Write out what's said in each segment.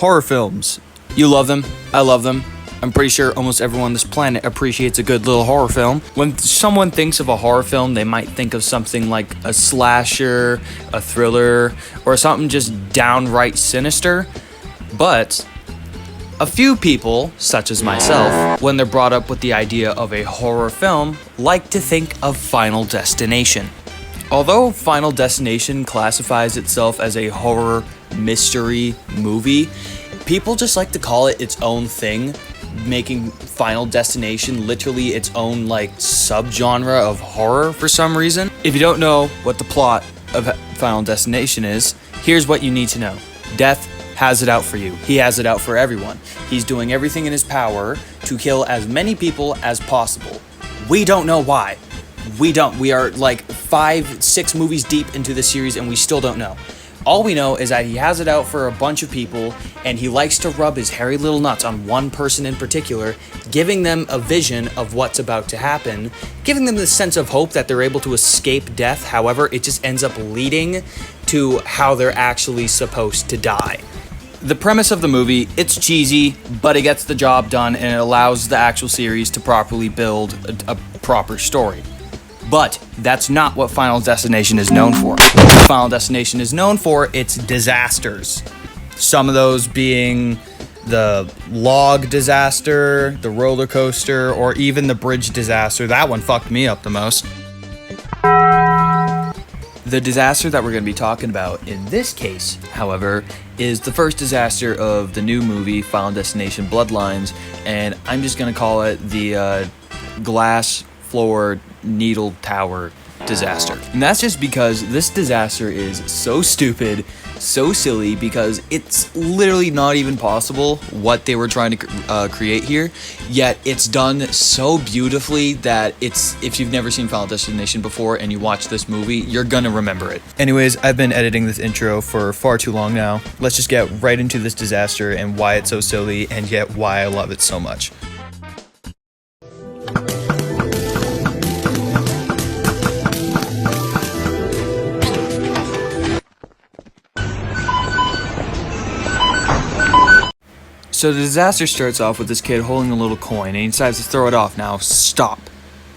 Horror films. You love them. I love them. I'm pretty sure almost everyone on this planet appreciates a good little horror film. When someone thinks of a horror film, they might think of something like a slasher, a thriller, or something just downright sinister. But a few people, such as myself, when they're brought up with the idea of a horror film, like to think of Final Destination. Although Final Destination classifies itself as a horror mystery movie, people just like to call it its own thing, making Final Destination literally its own subgenre of horror for some reason. If you don't know what the plot of Final Destination is, here's what you need to know. Death has it out for you. He has it out for everyone. He's doing everything in his power to kill as many people as possible. We don't know why. We don't. We are 5-6 movies deep into the series and we still don't know. All we know is that he has it out for a bunch of people, and he likes to rub his hairy little nuts on one person in particular, giving them a vision of what's about to happen, giving them the sense of hope that they're able to escape death. However, it just ends up leading to how they're actually supposed to die. The premise of the movie, it's cheesy, but it gets the job done, and it allows the actual series to properly build a proper story. But that's not what Final Destination is known for. Final Destination is known for its disasters. Some of those being the log disaster, the roller coaster, or even the bridge disaster. That one fucked me up the most. The disaster that we're going to be talking about in this case, however, is the first disaster of the new movie, Final Destination Bloodlines, and I'm just going to call it the glass floor needle tower disaster. And that's just because this disaster is so stupid, so silly, because it's literally not even possible what they were trying to create here, yet it's done so beautifully that if you've never seen Final Destination before and you watch this movie, you're gonna remember it. Anyways, I've been editing this intro for far too long now. Let's just get right into this disaster and why it's so silly and yet why I love it so much. So the disaster starts off with this kid holding a little coin and he decides to throw it off. Now stop.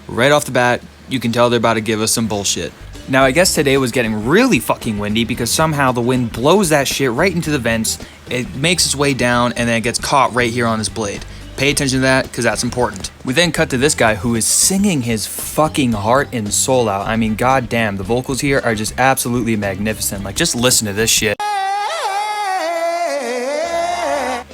Right off the bat, you can tell they're about to give us some bullshit. Now I guess today was getting really fucking windy because somehow the wind blows that shit right into the vents, it makes its way down, and then it gets caught right here on this blade. Pay attention to that because that's important. We then cut to this guy who is singing his fucking heart and soul out. I mean, goddamn, the vocals here are just absolutely magnificent. Just listen to this shit.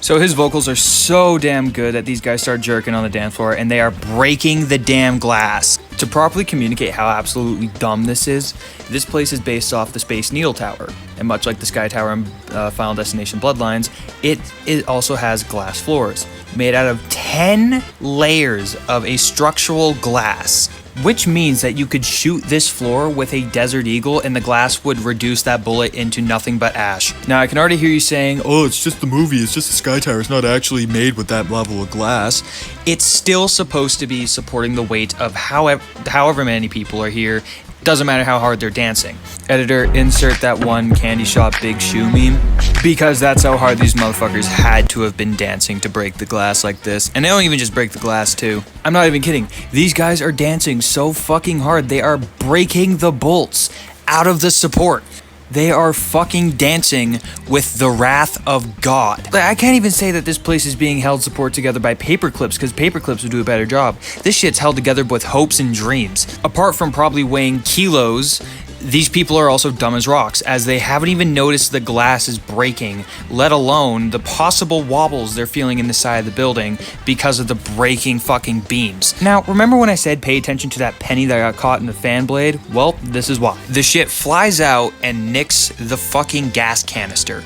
So his vocals are so damn good that these guys start jerking on the dance floor and they are breaking the damn glass. To properly communicate how absolutely dumb this is, this place is based off the Space Needle Tower. And much like the Sky Tower in Final Destination Bloodlines, it also has glass floors made out of 10 layers of a structural glass, which means that you could shoot this floor with a Desert Eagle and the glass would reduce that bullet into nothing but ash. Now I can already hear you saying, oh, it's just the movie, it's just the Sky Tower, it's not actually made with that level of glass. It's still supposed to be supporting the weight of however many people are here. Doesn't matter how hard they're dancing. Editor, insert that one candy shop big shoe meme, because that's how hard these motherfuckers had to have been dancing to break the glass like this. And they don't even just break the glass too. I'm not even kidding. These guys are dancing so fucking hard, they are breaking the bolts out of the support. They are fucking dancing with the wrath of God. I can't even say that this place is being held support together by paper clips, because paper clips would do a better job. This shit's held together with hopes and dreams. Apart from probably weighing kilos, these people are also dumb as rocks, as they haven't even noticed the glass is breaking, let alone the possible wobbles they're feeling in the side of the building because of the breaking fucking beams. Now, remember when I said pay attention to that penny that got caught in the fan blade? Well, this is why. The shit flies out and nicks the fucking gas canister.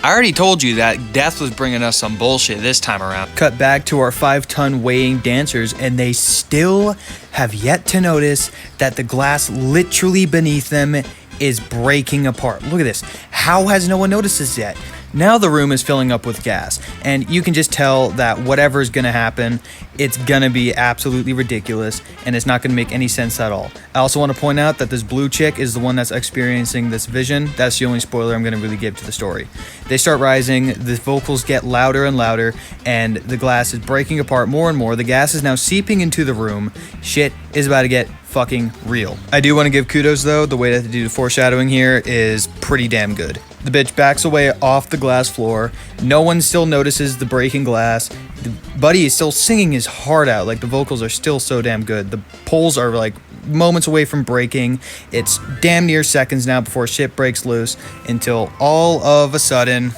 I already told you that death was bringing us some bullshit this time around. Cut back to our 5-ton weighing dancers, and they still have yet to notice that the glass literally beneath them is breaking apart. Look at this. How has no one noticed this yet? Now the room is filling up with gas, and you can just tell that whatever's gonna happen, it's gonna be absolutely ridiculous, and it's not gonna make any sense at all. I also want to point out that this blue chick is the one that's experiencing this vision. That's the only spoiler I'm gonna really give to the story. They start rising, the vocals get louder and louder, and the glass is breaking apart more and more. The gas is now seeping into the room. Shit is about to get fucking real. I do want to give kudos though, the way that they do the foreshadowing here is pretty damn good. The bitch backs away off the glass floor. No one still notices the breaking glass. The buddy is still singing his heart out. Like, the vocals are still so damn good. The poles are like moments away from breaking. It's damn near seconds now before shit breaks loose, until all of a sudden,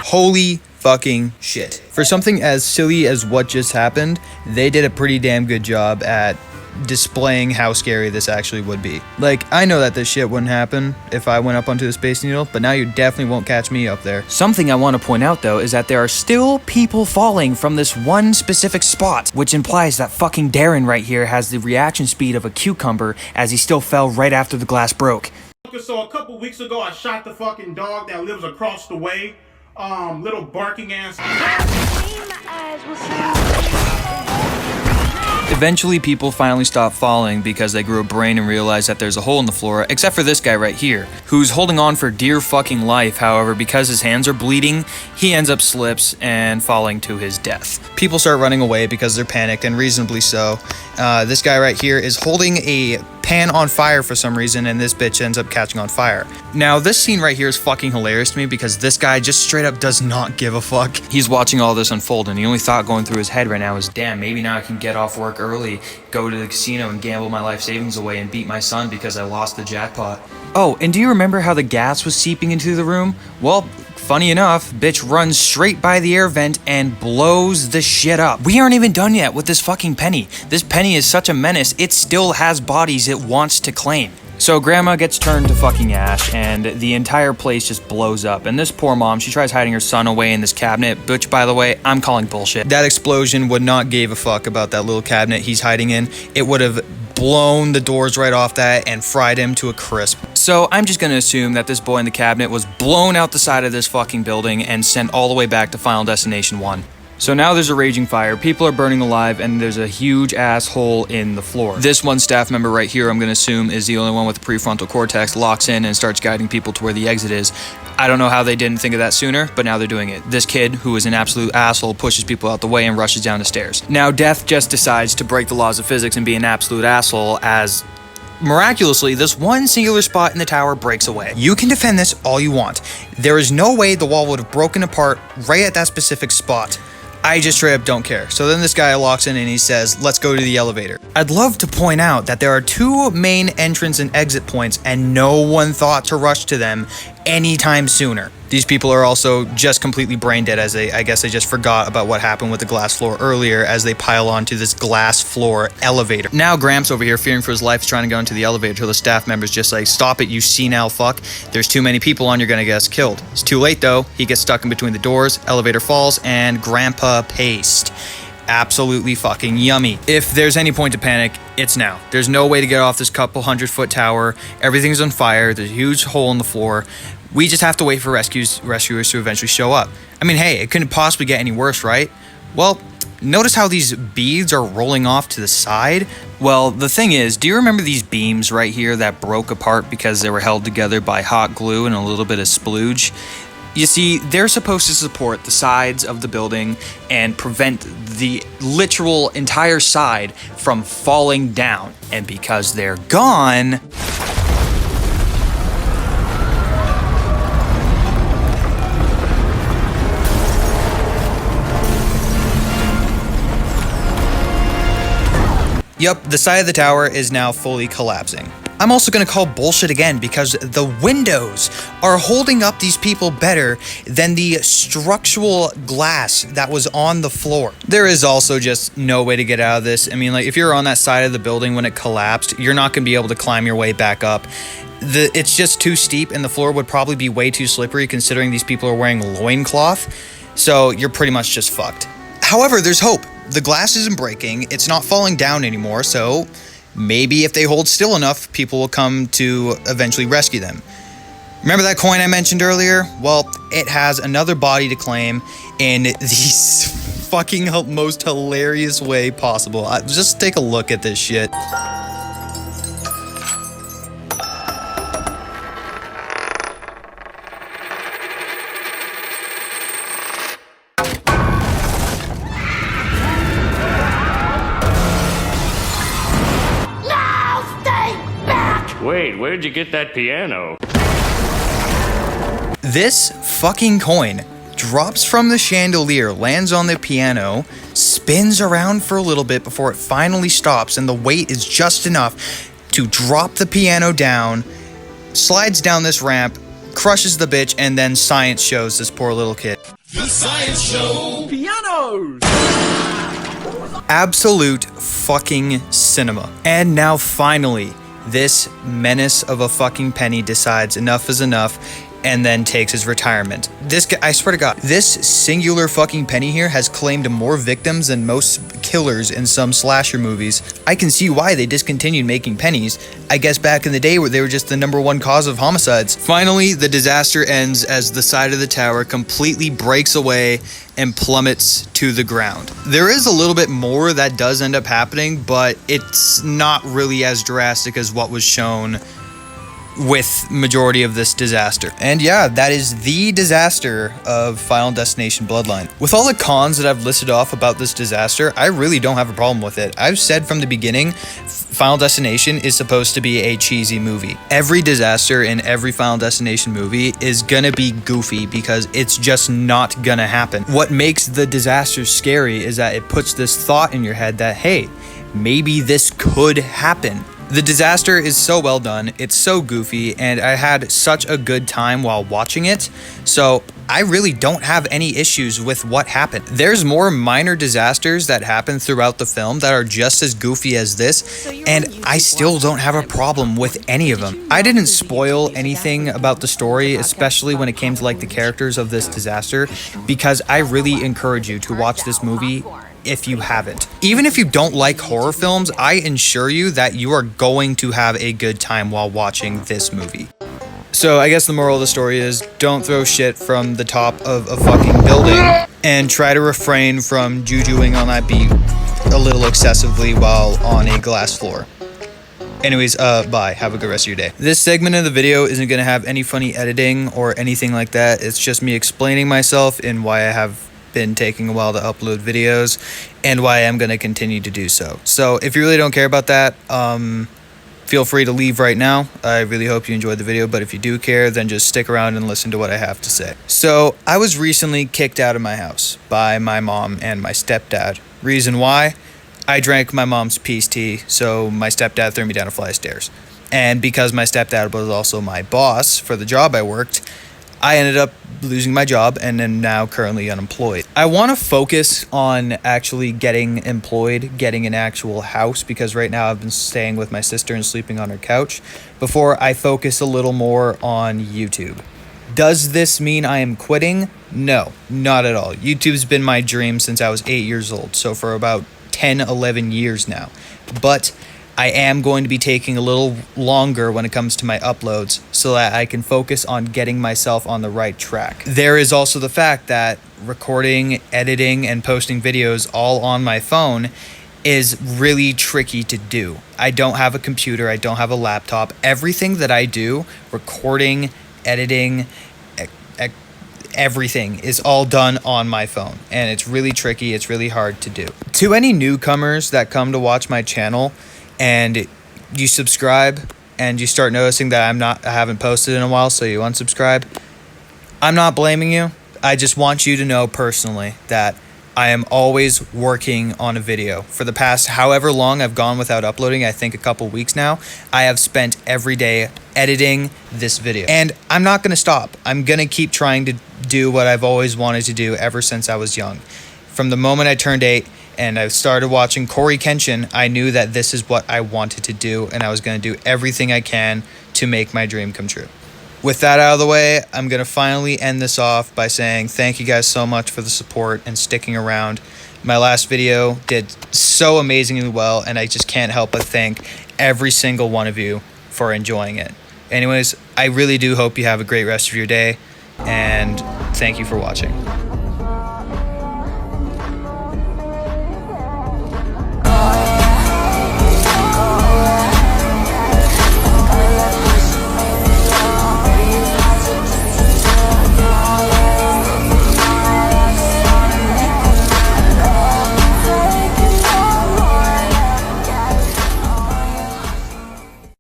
holy fucking shit. For something as silly as what just happened, they did a pretty damn good job at displaying how scary this actually would be. Like, I know that this shit wouldn't happen if I went up onto the Space Needle, but now you definitely won't catch me up there. Something I want to point out though is that there are still people falling from this one specific spot, which implies that fucking Darren right here has the reaction speed of a cucumber, as he still fell right after the glass broke. So a couple weeks ago, I shot the fucking dog that lives across the way. Little barking ass. Eventually, people finally stop falling because they grew a brain and realize that there's a hole in the floor, except for this guy right here, who's holding on for dear fucking life. However, because his hands are bleeding, he ends up slips and falling to his death. People start running away because they're panicked, and reasonably so. This guy right here is holding a pan on fire for some reason, and this bitch ends up catching on fire. Now, this scene right here is fucking hilarious to me because this guy just straight up does not give a fuck. He's watching all this unfold, and the only thought going through his head right now is, damn, maybe now I can get off work early, go to the casino and gamble my life savings away and beat my son because I lost the jackpot. Oh, and do you remember how the gas was seeping into the room? Well, funny enough, bitch runs straight by the air vent and blows the shit up. We aren't even done yet with this fucking penny. This penny is such a menace, it still has bodies it wants to claim. So grandma gets turned to fucking ash, and the entire place just blows up. And this poor mom, she tries hiding her son away in this cabinet, which, by the way, I'm calling bullshit. That explosion would not give a fuck about that little cabinet he's hiding in. It would have blown the doors right off that and fried him to a crisp. So I'm just gonna assume that this boy in the cabinet was blown out the side of this fucking building and sent all the way back to Final Destination 1. So now there's a raging fire, people are burning alive, and there's a huge ass hole in the floor. This one staff member right here, I'm gonna assume, is the only one with the prefrontal cortex, locks in and starts guiding people to where the exit is. I don't know how they didn't think of that sooner, but now they're doing it. This kid, who is an absolute asshole, pushes people out the way and rushes down the stairs. Now Death just decides to break the laws of physics and be an absolute asshole as, miraculously, this one singular spot in the tower breaks away. You can defend this all you want. There is no way the wall would have broken apart right at that specific spot. I just straight up don't care. So then this guy locks in and he says, let's go to the elevator. I'd love to point out that there are two main entrance and exit points and no one thought to rush to them anytime sooner. These people are also just completely brain dead, as I guess they just forgot about what happened with the glass floor earlier as they pile onto this glass floor elevator. Now Gramps over here, fearing for his life, is trying to go into the elevator till the staff members just like, stop it, you senile fuck. There's too many people on, you're gonna get us killed. It's too late though. He gets stuck in between the doors, elevator falls, and Grandpa paced. Absolutely fucking yummy. If there's any point to panic, it's now. There's no way to get off this couple 100-foot tower. Everything's on fire. There's a huge hole in the floor. We just have to wait for rescuers to eventually show up. I mean, hey, it couldn't possibly get any worse, right? Well, notice how these beads are rolling off to the side? Well, the thing is, do you remember these beams right here that broke apart because they were held together by hot glue and a little bit of splooge? You see, they're supposed to support the sides of the building and prevent the literal entire side from falling down. And because they're gone, yup, the side of the tower is now fully collapsing. I'm also going to call bullshit again because the windows are holding up these people better than the structural glass that was on the floor. There is also just no way to get out of this. I mean, like, if you're on that side of the building when it collapsed, you're not going to be able to climb your way back up. It's just too steep, and the floor would probably be way too slippery considering these people are wearing loincloth. So you're pretty much just fucked. However, there's hope. The glass isn't breaking. It's not falling down anymore, so maybe if they hold still enough, people will come to eventually rescue them. Remember that coin I mentioned earlier? Well, it has another body to claim in the fucking most hilarious way possible. Just take a look at this shit. Wait, where'd you get that piano? This fucking coin drops from the chandelier, lands on the piano, spins around for a little bit before it finally stops, and the weight is just enough to drop the piano down, slides down this ramp, crushes the bitch, and then science shows this poor little kid. The science show! Pianos! Absolute fucking cinema. And now finally, this menace of a fucking penny decides enough is enough and then takes his retirement. This guy, I swear to God, this singular fucking penny here has claimed more victims than most killers in some slasher movies. I can see why they discontinued making pennies. I guess back in the day where they were just the #1 cause of homicides. Finally, the disaster ends as the side of the tower completely breaks away and plummets to the ground. There is a little bit more that does end up happening, but it's not really as drastic as what was shown with majority of this disaster. And yeah, that is the disaster of Final Destination Bloodline. With all the cons that I've listed off about this disaster, I really don't have a problem with it. I've said from the beginning, Final Destination is supposed to be a cheesy movie. Every disaster in every Final Destination movie is gonna be goofy because it's just not gonna happen. What makes the disaster scary is that it puts this thought in your head that, hey, maybe this could happen. The disaster is so well done, it's so goofy, and I had such a good time while watching it, so I really don't have any issues with what happened. There's more minor disasters that happen throughout the film that are just as goofy as this, and I still don't have a problem with any of them. I didn't spoil anything about the story, especially when it came to like the characters of this disaster, because I really encourage you to watch this movie if you haven't. Even if you don't like horror films, I assure you that you are going to have a good time while watching this movie. So I guess the moral of the story is don't throw shit from the top of a fucking building and try to refrain from jujuing on that beat a little excessively while on a glass floor. Anyways, bye. Have a good rest of your day. This segment of the video isn't going to have any funny editing or anything like that. It's just me explaining myself and why I have been taking a while to upload videos and why I'm going to continue to do so. So if you really don't care about that, feel free to leave right now. I really hope you enjoyed the video, but if you do care, then just stick around and listen to what I have to say. So I was recently kicked out of my house by my mom and my stepdad. Reason why? I drank my mom's peace tea, so my stepdad threw me down a flight of stairs. And because my stepdad was also my boss for the job I worked, I ended up losing my job and am now currently unemployed. I want to focus on actually getting employed, getting an actual house, because right now I've been staying with my sister and sleeping on her couch before I focus a little more on YouTube. Does this mean I am quitting? No, not at all. YouTube's been my dream since I was 8 years old, so for about 10, 11 years now. But I am going to be taking a little longer when it comes to my uploads so that I can focus on getting myself on the right track. There is also the fact that recording, editing, and posting videos all on my phone is really tricky to do. I don't have a computer, I don't have a laptop. Everything that I do, recording, editing, everything is all done on my phone, and it's really tricky, it's really hard to do. To any newcomers that come to watch my channel, and you subscribe and you start noticing that I haven't posted in a while, so you unsubscribe, I'm not blaming you. I just want you to know personally that I am always working on a video. For the past however long I've gone without uploading, I think a couple weeks now, I have spent every day editing this video. And I'm not going to stop. I'm going to keep trying to do what I've always wanted to do ever since I was young. From the moment I turned 8 and I started watching Corey Kenshin, I knew that this is what I wanted to do, and I was going to do everything I can to make my dream come true. With that out of the way, I'm going to finally end this off by saying thank you guys so much for the support and sticking around. My last video did so amazingly well, and I just can't help but thank every single one of you for enjoying it. Anyways, I really do hope you have a great rest of your day, and thank you for watching.